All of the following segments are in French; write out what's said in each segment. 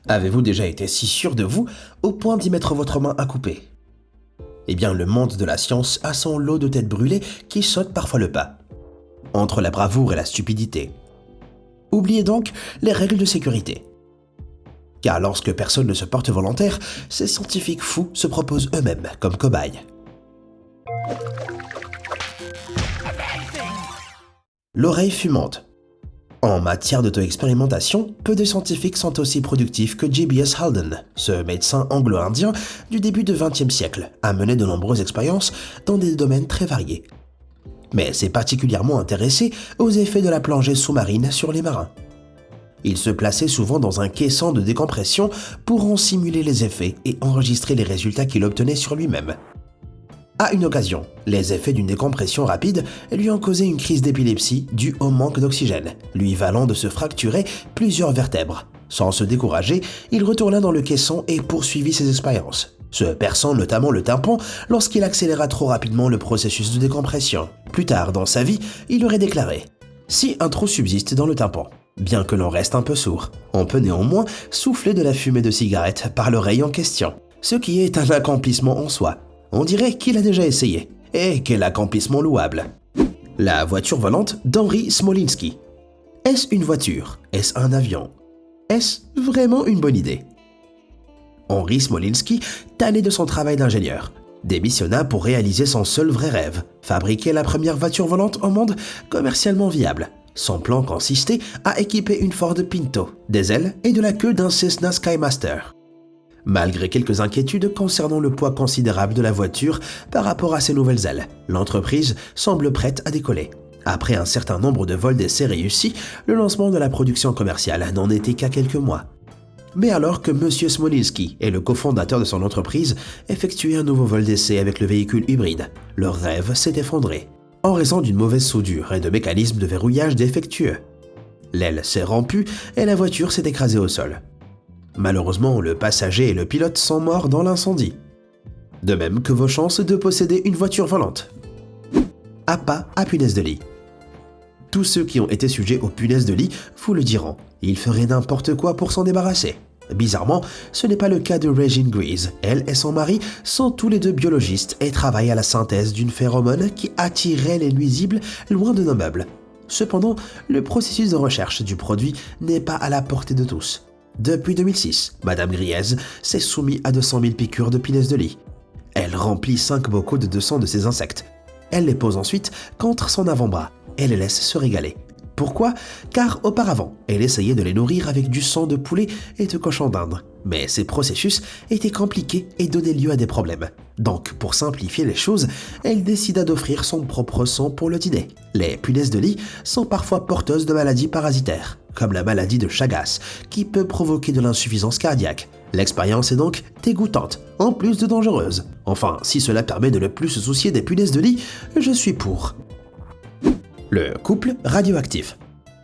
Avez-vous déjà été si sûr de vous au point d'y mettre votre main à couper? Eh bien, le monde de la science a son lot de têtes brûlées qui sautent parfois le pas. Entre la bravoure et la stupidité. Oubliez donc les règles de sécurité. Car lorsque personne ne se porte volontaire, ces scientifiques fous se proposent eux-mêmes comme cobayes. L'oreille fumante. En matière d'auto-expérimentation, peu de scientifiques sont aussi productifs que J.B.S. Halden, ce médecin anglo-indien du début du XXe siècle, a mené de nombreuses expériences dans des domaines très variés. Mais s'est particulièrement intéressé aux effets de la plongée sous-marine sur les marins. Il se plaçait souvent dans un caisson de décompression pour en simuler les effets et enregistrer les résultats qu'il obtenait sur lui-même. À une occasion, les effets d'une décompression rapide lui ont causé une crise d'épilepsie due au manque d'oxygène, lui valant de se fracturer plusieurs vertèbres. Sans se décourager, il retourna dans le caisson et poursuivit ses expériences, se perçant notamment le tympan lorsqu'il accéléra trop rapidement le processus de décompression. Plus tard dans sa vie, il aurait déclaré « Si un trou subsiste dans le tympan, bien que l'on reste un peu sourd, on peut néanmoins souffler de la fumée de cigarette par l'oreille en question, ce qui est un accomplissement en soi. On dirait qu'il a déjà essayé. Et quel accomplissement louable. La voiture volante d'Henry Smolinski. Est-ce une voiture? Est-ce un avion? Est-ce vraiment une bonne idée? Henry Smolinski, tanné de son travail d'ingénieur, démissionna pour réaliser son seul vrai rêve, fabriquer la première voiture volante au monde commercialement viable. Son plan consistait à équiper une Ford Pinto, des ailes et de la queue d'un Cessna Skymaster. Malgré quelques inquiétudes concernant le poids considérable de la voiture par rapport à ses nouvelles ailes, l'entreprise semble prête à décoller. Après un certain nombre de vols d'essai réussis, le lancement de la production commerciale n'en était qu'à quelques mois. Mais alors que M. Smolinski et le cofondateur de son entreprise effectuaient un nouveau vol d'essai avec le véhicule hybride, leur rêve s'est effondré, en raison d'une mauvaise soudure et de mécanismes de verrouillage défectueux. L'aile s'est rompue et la voiture s'est écrasée au sol. Malheureusement, le passager et le pilote sont morts dans l'incendie. De même que vos chances de posséder une voiture volante. Appât à punaise de lit. Tous ceux qui ont été sujets aux punaises de lit vous le diront, ils feraient n'importe quoi pour s'en débarrasser. Bizarrement, ce n'est pas le cas de Regine Grease. Elle et son mari sont tous les deux biologistes et travaillent à la synthèse d'une phéromone qui attirerait les nuisibles loin de nos meubles. Cependant, le processus de recherche du produit n'est pas à la portée de tous. Depuis 2006, Madame Griez s'est soumise à 200 000 piqûres de punaises de lit. Elle remplit 5 bocaux de 200 de ces insectes. Elle les pose ensuite contre son avant-bras et les laisse se régaler. Pourquoi? Car auparavant, elle essayait de les nourrir avec du sang de poulet et de cochon d'Inde. Mais ces processus étaient compliqués et donnaient lieu à des problèmes. Donc, pour simplifier les choses, elle décida d'offrir son propre sang pour le dîner. Les punaises de lit sont parfois porteuses de maladies parasitaires, comme la maladie de Chagas, qui peut provoquer de l'insuffisance cardiaque. L'expérience est donc dégoûtante, en plus de dangereuse. Enfin, si cela permet de ne plus se soucier des punaises de lit, je suis pour. Le couple radioactif.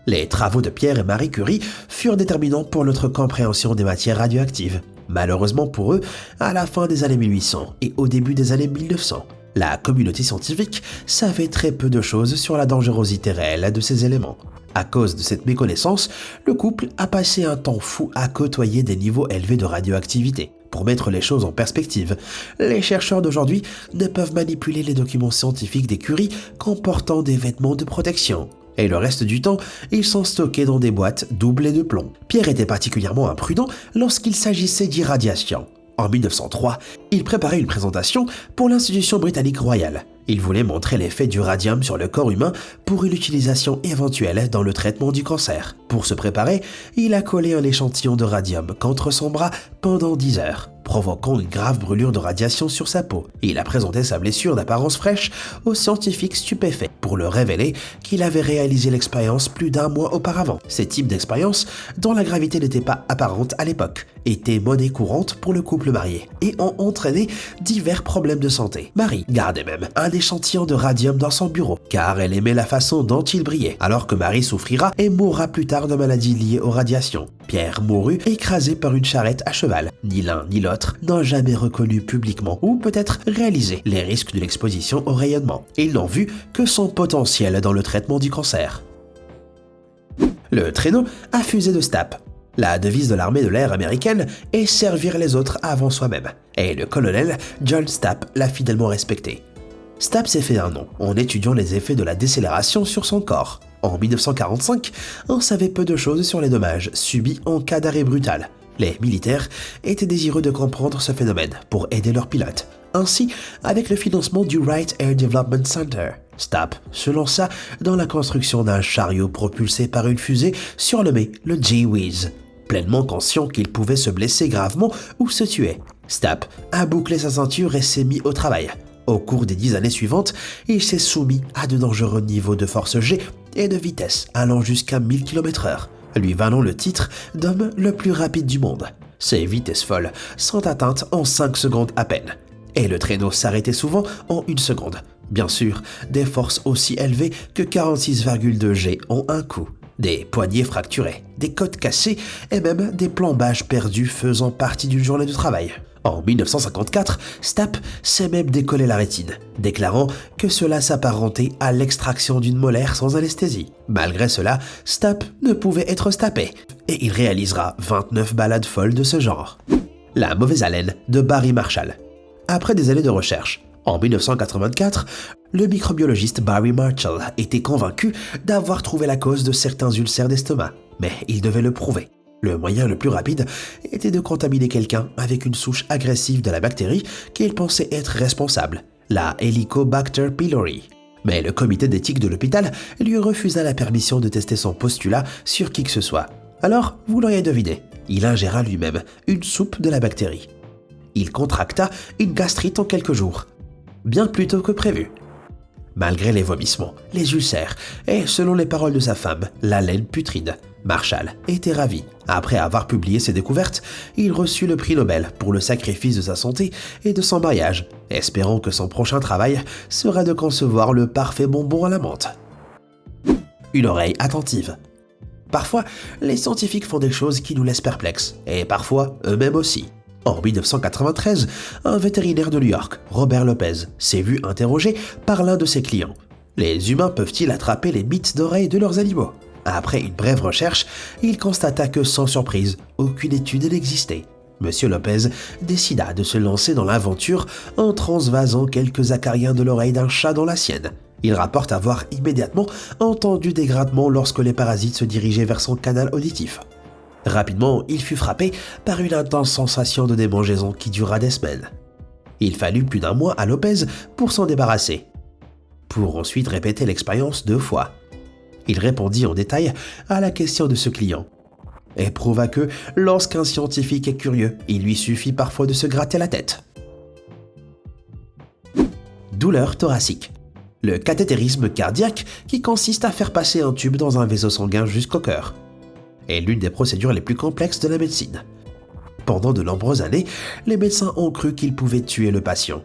Les travaux de Pierre et Marie Curie furent déterminants pour notre compréhension des matières radioactives. Malheureusement pour eux, à la fin des années 1800 et au début des années 1900, la communauté scientifique savait très peu de choses sur la dangerosité réelle de ces éléments. À cause de cette méconnaissance, le couple a passé un temps fou à côtoyer des niveaux élevés de radioactivité. Pour mettre les choses en perspective, les chercheurs d'aujourd'hui ne peuvent manipuler les documents scientifiques des Curie qu'en portant des vêtements de protection. Et le reste du temps, ils sont stockés dans des boîtes doublées de plomb. Pierre était particulièrement imprudent lorsqu'il s'agissait d'irradiation. En 1903, il préparait une présentation pour l'Institution britannique royale. Il voulait montrer l'effet du radium sur le corps humain pour une utilisation éventuelle dans le traitement du cancer. Pour se préparer, il a collé un échantillon de radium contre son bras pendant 10 heures, provoquant une grave brûlure de radiation sur sa peau. Il a présenté sa blessure d'apparence fraîche aux scientifiques stupéfaits pour leur révéler qu'il avait réalisé l'expérience plus d'1 mois auparavant. Ces types d'expériences, dont la gravité n'était pas apparente à l'époque, étaient monnaie courante pour le couple marié et ont entraîné divers problèmes de santé. Marie gardait même un échantillon de radium dans son bureau, car elle aimait la façon dont il brillait, alors que Marie souffrira et mourra plus tard de maladies liées aux radiations. Pierre mourut écrasé par une charrette à cheval. Ni l'un ni l'autre n'ont jamais reconnu publiquement ou peut-être réalisé les risques de l'exposition au rayonnement. Ils n'ont vu que son potentiel dans le traitement du cancer. Le traîneau à fusée de Stapp. La devise de l'armée de l'air américaine est servir les autres avant soi-même, et le colonel John Stapp l'a fidèlement respecté. Stapp s'est fait un nom en étudiant les effets de la décélération sur son corps. En 1945, on savait peu de choses sur les dommages subis en cas d'arrêt brutal. Les militaires étaient désireux de comprendre ce phénomène pour aider leurs pilotes. Ainsi, avec le financement du Wright Air Development Center, Stapp se lança dans la construction d'un chariot propulsé par une fusée surnommée le J-Whiz. Pleinement conscient qu'il pouvait se blesser gravement ou se tuer, Stapp a bouclé sa ceinture et s'est mis au travail. Au cours des 10 années suivantes, il s'est soumis à de dangereux niveaux de force G et de vitesse allant jusqu'à 1000 km/h, lui valant le titre d'homme le plus rapide du monde. Ces vitesses folles sont atteintes en 5 secondes à peine. Et le traîneau s'arrêtait souvent en 1 seconde. Bien sûr, des forces aussi élevées que 46,2 G en un coup. Des poignets fracturés, des côtes cassées et même des plombages perdus faisant partie d'une journée de travail. En 1954, Stapp s'est même décollé la rétine, déclarant que cela s'apparentait à l'extraction d'une molaire sans anesthésie. Malgré cela, Stapp ne pouvait être stappé, et il réalisera 29 balades folles de ce genre. La mauvaise haleine de Barry Marshall. Après des années de recherche, en 1984, le microbiologiste Barry Marshall était convaincu d'avoir trouvé la cause de certains ulcères d'estomac, mais il devait le prouver. Le moyen le plus rapide était de contaminer quelqu'un avec une souche agressive de la bactérie qu'il pensait être responsable, la Helicobacter pylori. Mais le comité d'éthique de l'hôpital lui refusa la permission de tester son postulat sur qui que ce soit. Alors, vous l'auriez deviné, il ingéra lui-même une soupe de la bactérie. Il contracta une gastrite en quelques jours, bien plus tôt que prévu. Malgré les vomissements, les ulcères et, selon les paroles de sa femme, l'haleine putride, Marshall était ravi. Après avoir publié ses découvertes, il reçut le prix Nobel pour le sacrifice de sa santé et de son mariage, espérant que son prochain travail sera de concevoir le parfait bonbon à la menthe. Une oreille attentive. Parfois, les scientifiques font des choses qui nous laissent perplexes, et parfois eux-mêmes aussi. En 1993, un vétérinaire de New York, Robert Lopez, s'est vu interrogé par l'un de ses clients. Les humains peuvent-ils attraper les bites d'oreilles de leurs animaux ? Après une brève recherche, il constata que, sans surprise, aucune étude n'existait. Monsieur Lopez décida de se lancer dans l'aventure en transvasant quelques acariens de l'oreille d'un chat dans la sienne. Il rapporte avoir immédiatement entendu des grattements lorsque les parasites se dirigeaient vers son canal auditif. Rapidement, il fut frappé par une intense sensation de démangeaison qui dura des semaines. Il fallut plus d'1 mois à Lopez pour s'en débarrasser, pour ensuite répéter l'expérience 2 fois. Il répondit en détail à la question de ce client et prouva que, lorsqu'un scientifique est curieux, il lui suffit parfois de se gratter la tête. Douleur thoracique. Le cathétérisme cardiaque qui consiste à faire passer un tube dans un vaisseau sanguin jusqu'au cœur est l'une des procédures les plus complexes de la médecine. Pendant de nombreuses années, les médecins ont cru qu'ils pouvaient tuer le patient.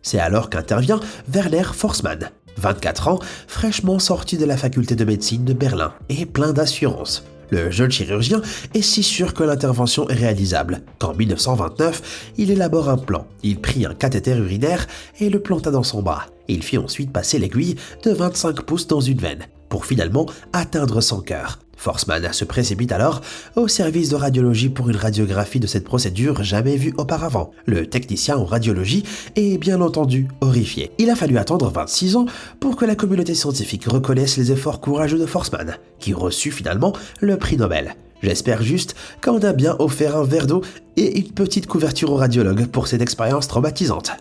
C'est alors qu'intervient Werner Forssmann, 24 ans, fraîchement sorti de la faculté de médecine de Berlin et plein d'assurance. Le jeune chirurgien est si sûr que l'intervention est réalisable qu'en 1929, il élabore un plan. Il prit un cathéter urinaire et le planta dans son bras. Il fit ensuite passer l'aiguille de 25 pouces dans une veine pour finalement atteindre son cœur. Forssmann se précipite alors au service de radiologie pour une radiographie de cette procédure jamais vue auparavant. Le technicien en radiologie est bien entendu horrifié. Il a fallu attendre 26 ans pour que la communauté scientifique reconnaisse les efforts courageux de Forssmann, qui reçut finalement le prix Nobel. J'espère juste qu'on a bien offert un verre d'eau et une petite couverture au radiologue pour cette expérience traumatisante.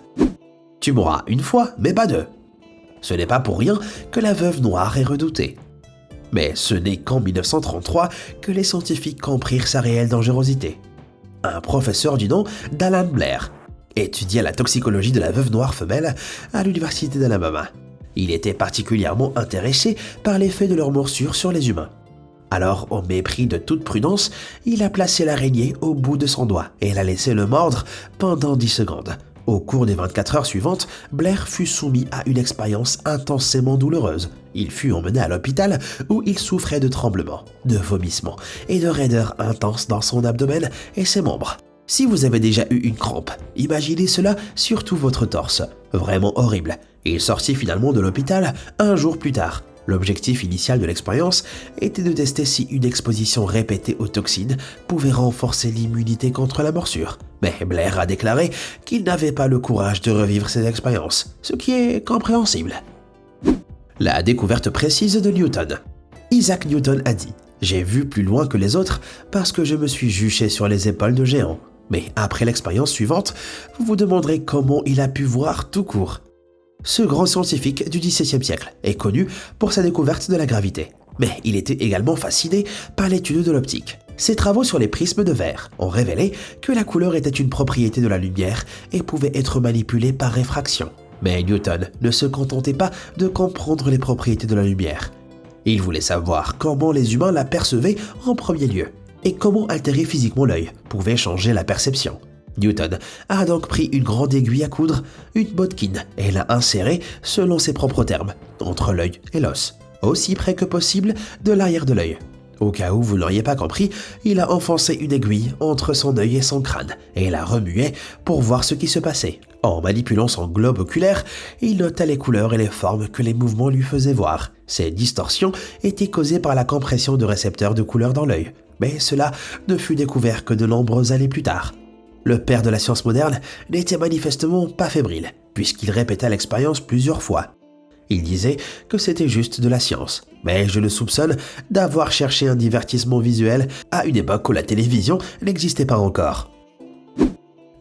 Tu mourras une fois, mais pas deux. Ce n'est pas pour rien que la veuve noire est redoutée. Mais ce n'est qu'en 1933 que les scientifiques comprirent sa réelle dangerosité. Un professeur du nom d'Alan Blair étudia la toxicologie de la veuve noire femelle à l'université d'Alabama. Il était particulièrement intéressé par l'effet de leur morsure sur les humains. Alors, au mépris de toute prudence, il a placé l'araignée au bout de son doigt et l'a laissé le mordre pendant 10 secondes. Au cours des 24 heures suivantes, Blair fut soumis à une expérience intensément douloureuse. Il fut emmené à l'hôpital où il souffrait de tremblements, de vomissements et de raideurs intenses dans son abdomen et ses membres. Si vous avez déjà eu une crampe, imaginez cela sur tout votre torse. Vraiment horrible. Il sortit finalement de l'hôpital un jour plus tard. L'objectif initial de l'expérience était de tester si une exposition répétée aux toxines pouvait renforcer l'immunité contre la morsure. Mais Blair a déclaré qu'il n'avait pas le courage de revivre ces expériences, ce qui est compréhensible. La découverte précise de Newton. Isaac Newton a dit « J'ai vu plus loin que les autres parce que je me suis juché sur les épaules de géants. » Mais après l'expérience suivante, vous vous demanderez comment il a pu voir tout court. Ce grand scientifique du XVIIe siècle est connu pour sa découverte de la gravité, mais il était également fasciné par l'étude de l'optique. Ses travaux sur les prismes de verre ont révélé que la couleur était une propriété de la lumière et pouvait être manipulée par réfraction. Mais Newton ne se contentait pas de comprendre les propriétés de la lumière. Il voulait savoir comment les humains la percevaient en premier lieu, et comment altérer physiquement l'œil pouvait changer la perception. Newton a donc pris une grande aiguille à coudre, une bodkin, et l'a insérée, selon ses propres termes, entre l'œil et l'os, aussi près que possible de l'arrière de l'œil. Au cas où vous ne l'auriez pas compris, il a enfoncé une aiguille entre son œil et son crâne, et la remuait pour voir ce qui se passait. En manipulant son globe oculaire, il notait les couleurs et les formes que les mouvements lui faisaient voir. Ces distorsions étaient causées par la compression de récepteurs de couleurs dans l'œil, mais cela ne fut découvert que de nombreuses années plus tard. Le père de la science moderne n'était manifestement pas fébrile, puisqu'il répéta l'expérience plusieurs fois. Il disait que c'était juste de la science, mais je le soupçonne d'avoir cherché un divertissement visuel à une époque où la télévision n'existait pas encore.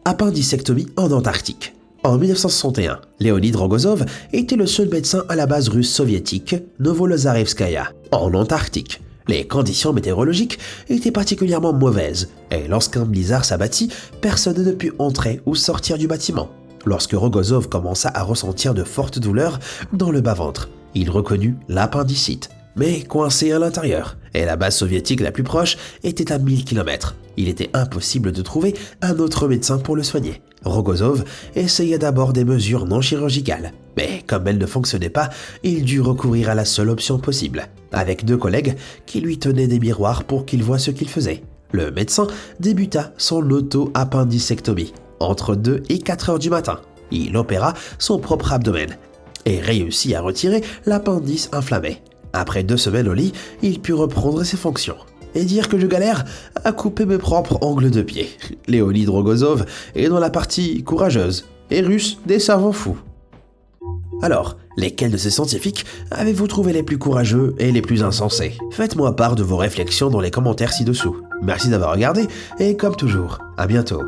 Appendicectomie en Antarctique. En 1961, Leonid Rogozov était le seul médecin à la base russe soviétique Novolazarevskaya, en Antarctique. Les conditions météorologiques étaient particulièrement mauvaises, et lorsqu'un blizzard s'abattit, personne ne put entrer ou sortir du bâtiment. Lorsque Rogozov commença à ressentir de fortes douleurs dans le bas-ventre, il reconnut l'appendicite, mais coincé à l'intérieur, et la base soviétique la plus proche était à 1000 km. Il était impossible de trouver un autre médecin pour le soigner. Rogozov essaya d'abord des mesures non chirurgicales, mais comme elles ne fonctionnaient pas, il dut recourir à la seule option possible, avec 2 collègues qui lui tenaient des miroirs pour qu'il voie ce qu'il faisait. Le médecin débuta son auto-appendicectomie entre 2 et 4 heures du matin. Il opéra son propre abdomen et réussit à retirer l'appendice inflammé. Après 2 semaines au lit, il put reprendre ses fonctions. Et dire que je galère à couper mes propres ongles de pied. Leonid Rogozov est dans la partie courageuse et russe des savants fous. Alors, lesquels de ces scientifiques avez-vous trouvé les plus courageux et les plus insensés? Faites-moi part de vos réflexions dans les commentaires ci-dessous. Merci d'avoir regardé et comme toujours, à bientôt.